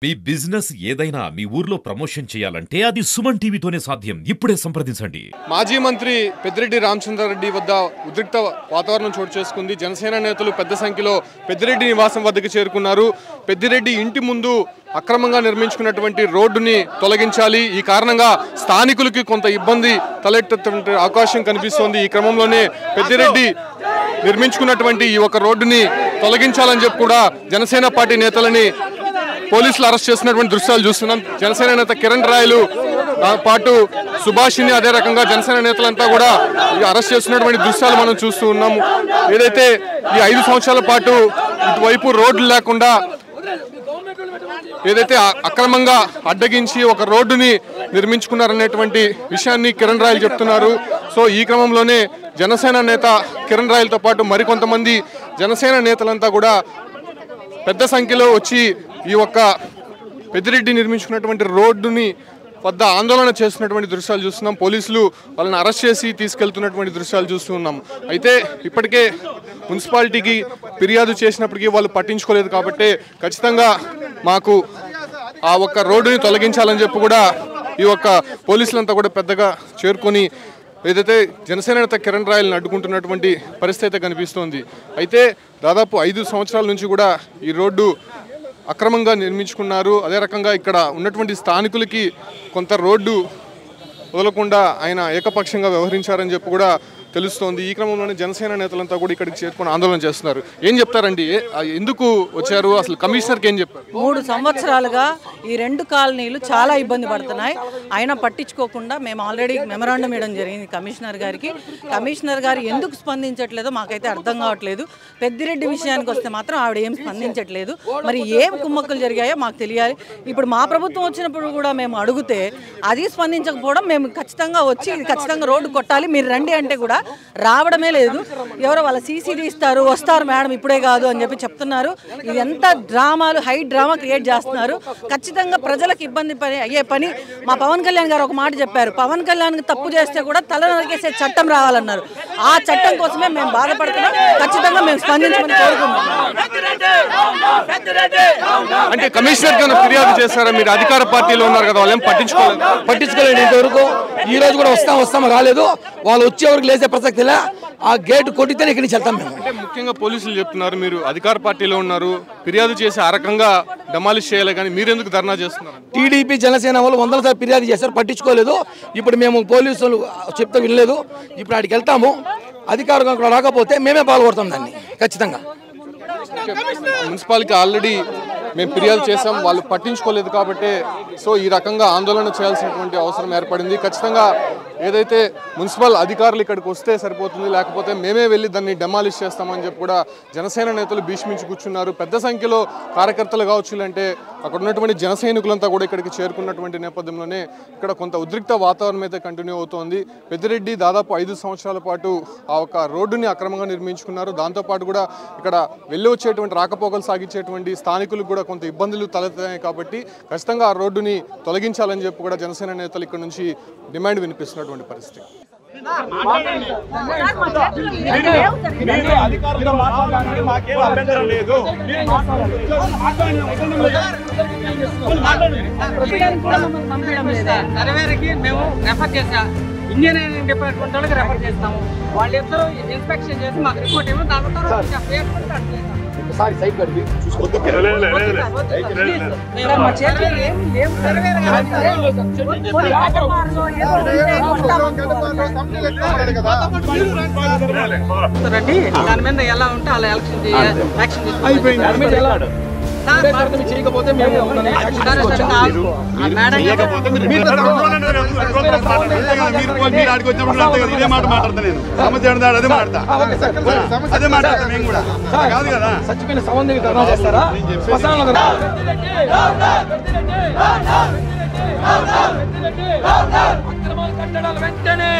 మీ business ఏదైనా మీ ఊర్లో promotion చేయాలంటే అది సుమన్ టీవీతోనే సాధ్యం. ఇప్పుడే సంప్రదించండి. మాజీ మంత్రి పెద్దిరెడ్డి రామచంద్రారెడ్డి వద్ద ఉద్రిక్త వాతావరణం చోటు చేసుకుంది. జనసేన నేతలు పెద్ద సంఖ్యలో పెద్దిరెడ్డి నివాసం వద్దకు చేరుకున్నారు. పెద్దిరెడ్డి ఇంటి ముందు అక్రమంగా నిర్మించుకున్నటువంటి రోడ్డుని తొలగించాలి, ఈ కారణంగా స్థానికులకి కొంత ఇబ్బంది తలెత్తే అవకాశం కనిపిస్తోంది. ఈ క్రమంలోనే పెద్దిరెడ్డి నిర్మించుకున్నటువంటి ఈ ఒక రోడ్డుని తొలగించాలని చెప్పి కూడా జనసేన పార్టీ నేతలని పోలీసులు అరెస్ట్ చేసినటువంటి దృశ్యాలు చూస్తున్నాం. జనసేన నేత కిరణ్ రాయలు పాటు సుభాష్ని అదే రకంగా జనసేన నేతలంతా కూడా అరెస్ట్ చేస్తున్నటువంటి దృశ్యాలు మనం చూస్తూ ఉన్నాము. ఏదైతే ఈ 5 సంవత్సరాల పాటు ఇటువైపు రోడ్లు లేకుండా ఏదైతే అక్రమంగా అడ్డగించి ఒక రోడ్డుని నిర్మించుకున్నారనేటువంటి విషయాన్ని కిరణ్ రాయలు చెప్తున్నారు. సో ఈ క్రమంలోనే జనసేన నేత కిరణ్ రాయలతో పాటు మరికొంతమంది జనసేన నేతలంతా కూడా పెద్ద సంఖ్యలో వచ్చి ఈ ఒక్క పెద్దిరెడ్డి నిర్మించుకున్నటువంటి రోడ్డుని వద్ద ఆందోళన చేస్తున్నటువంటి దృశ్యాలు చూస్తున్నాం. పోలీసులు వాళ్ళని అరెస్ట్ చేసి తీసుకెళ్తున్నటువంటి దృశ్యాలు చూస్తూ ఉన్నాం. అయితే ఇప్పటికే మున్సిపాలిటీకి ఫిర్యాదు చేసినప్పటికీ వాళ్ళు పట్టించుకోలేదు కాబట్టి ఖచ్చితంగా మాకు ఆ ఒక్క రోడ్డుని తొలగించాలని చెప్పి కూడా ఈ ఒక్క పోలీసులంతా కూడా పెద్దగా చేరుకొని ఏదైతే జనసేన నేత కిరణ్ రాయలను అడ్డుకుంటున్నటువంటి పరిస్థితి కనిపిస్తోంది. అయితే దాదాపు 5 సంవత్సరాల నుంచి కూడా ఈ రోడ్డు అక్రమంగా నిర్మించుకున్నారు. అదే రకంగా ఇక్కడ ఉన్నటువంటి స్థానికులకి కొంత రోడ్డు వదలకుండా ఆయన ఏకపక్షంగా వ్యవహరించారని చెప్పి కూడా తెలుస్తోంది. ఈ క్రమంలోనే జనసేన నేతలంతా కూడా ఇక్కడికి చేరుకొని ఆందోళన చేస్తున్నారు. ఏం చెప్తారండి, ఎందుకు వచ్చారు, అసలు కమిషనర్కి ఏం చెప్పారు? 3 సంవత్సరాలుగా ఈ 2 కాలనీలు చాలా ఇబ్బంది పడుతున్నాయి. అయినా పట్టించుకోకుండా మేము ఆల్రెడీ మెమరాండం ఇవ్వడం జరిగింది కమిషనర్ గారికి. కమిషనర్ గారు ఎందుకు స్పందించట్లేదో మాకైతే అర్థం కావట్లేదు. పెద్దిరెడ్డి విషయానికి వస్తే మాత్రం ఆవిడ ఏం స్పందించట్లేదు. మరి ఏం కుమ్మక్కలు జరిగాయో మాకు తెలియాలి. ఇప్పుడు మా ప్రభుత్వం వచ్చినప్పుడు కూడా మేము అడిగితే అది స్పందించకపోవడం, మేము ఖచ్చితంగా వచ్చి ఇది ఖచ్చితంగా రోడ్డు కొట్టాలి మీరు రండి అంటే కూడా రావడమే లేదు. ఎవరో వాళ్ళ సీసీడీ ఇస్తారు, వస్తారు మేడం ఇప్పుడే కాదు అని చెప్పి చెప్తున్నారు. ఇది ఎంత డ్రామాలు, హై డ్రామా క్రియేట్ చేస్తున్నారు. ఖచ్చితంగా ప్రజలకు ఇబ్బంది అయ్యే పని. మా పవన్ కళ్యాణ్ గారు ఒక మాట చెప్పారు, పవన్ కళ్యాణ్ తప్పు చేస్తే కూడా తల నరికేసే చట్టం రావాలన్నారు. ఆ చట్టం కోసమే మేము బాధపడుతున్నాం. ఖచ్చితంగా మేము స్పందించమని కోరుకుంటున్నాం. అంటే కమిషనర్ కి ఫిర్యాదు చేస్తారా? మీరు అధికార పార్టీలో ఉన్నారు కదా, వాళ్ళేం పట్టించుకోలేదు ఇంతవరకు. ఈ రోజు కూడా వస్తాం రాలేదు. వాళ్ళు వచ్చేవరకు లేసే ప్రసక్తి లే. ఆ గేటు కొట్టితేనే ఇక్కడి నుంచి వెళ్తాం మేము. అంటే ముఖ్యంగా పోలీసులు చెప్తున్నారు మీరు అధికార పార్టీలో ఉన్నారు, ఫిర్యాదు చేసి ఆ రకంగా డెమాలిష్ చేయాలి, కానీ మీరెందుకు ధర్నా చేస్తున్నారు? టీడీపీ జనసేన వాళ్ళు 100 సార్లు ఫిర్యాదు చేశారు, పట్టించుకోలేదు. ఇప్పుడు మేము పోలీసులు చెప్తే వినలేదు. ఇప్పుడు ఆడికి వెళ్తాము. అధికారులు అక్కడ రాకపోతే మేమే పాల్గొడతాం దాన్ని ఖచ్చితంగా. మున్సిపాలిటీ ఆల్రెడీ మేము ఫిర్యాదు చేసాం, వాళ్ళు పట్టించుకోలేదు కాబట్టి సో ఈ రకంగా ఆందోళన చేయాల్సినటువంటి అవసరం ఏర్పడింది. ఖచ్చితంగా ఏదైతే మున్సిపల్ అధికారులు ఇక్కడికి వస్తే సరిపోతుంది, లేకపోతే మేమే వెళ్ళి దాన్ని డెమాలిష్ చేస్తామని చెప్పి కూడా జనసేన నేతలు భీష్మించి కూర్చున్నారు. పెద్ద సంఖ్యలో కార్యకర్తలు కావచ్చు, అంటే అక్కడ ఉన్నటువంటి జన సైనికులంతా కూడా ఇక్కడికి చేరుకున్నటువంటి నేపథ్యంలోనే ఇక్కడ కొంత ఉద్రిక్త వాతావరణం అయితే కంటిన్యూ అవుతోంది. పెద్దిరెడ్డి దాదాపు 5 సంవత్సరాల పాటు ఆ ఒక రోడ్డుని అక్రమంగా నిర్మించుకున్నారు. దాంతోపాటు కూడా ఇక్కడ వెళ్ళి వచ్చేటువంటి రాకపోకలు సాగించేటువంటి స్థానికులకు కూడా కొంత ఇబ్బందులు తలెత్తాయి కాబట్టి ఖచ్చితంగా ఆ రోడ్డుని తొలగించాలని చెప్పి కూడా జనసేన నేతలు ఇక్కడ నుంచి డిమాండ్ వినిపిస్తున్నటువంటి పరిస్థితి. ఇంజనీరింగ్ డిపార్ట్మెంట్ వాళ్ళకి రెఫర్ చేస్తాము. వాళ్ళిద్దరూ ఇన్స్పెక్షన్ చేసి మాకు రిపోర్ట్ ఇవ్వడం, దాని మీద ఎలా ఉంటే అలా యాక్షన్ చేయకపోతే మేము చచ్చిపోయిన సంబంధం ధర్నా చేస్తారా? అక్రమాలు కట్టడాలు వెంటనే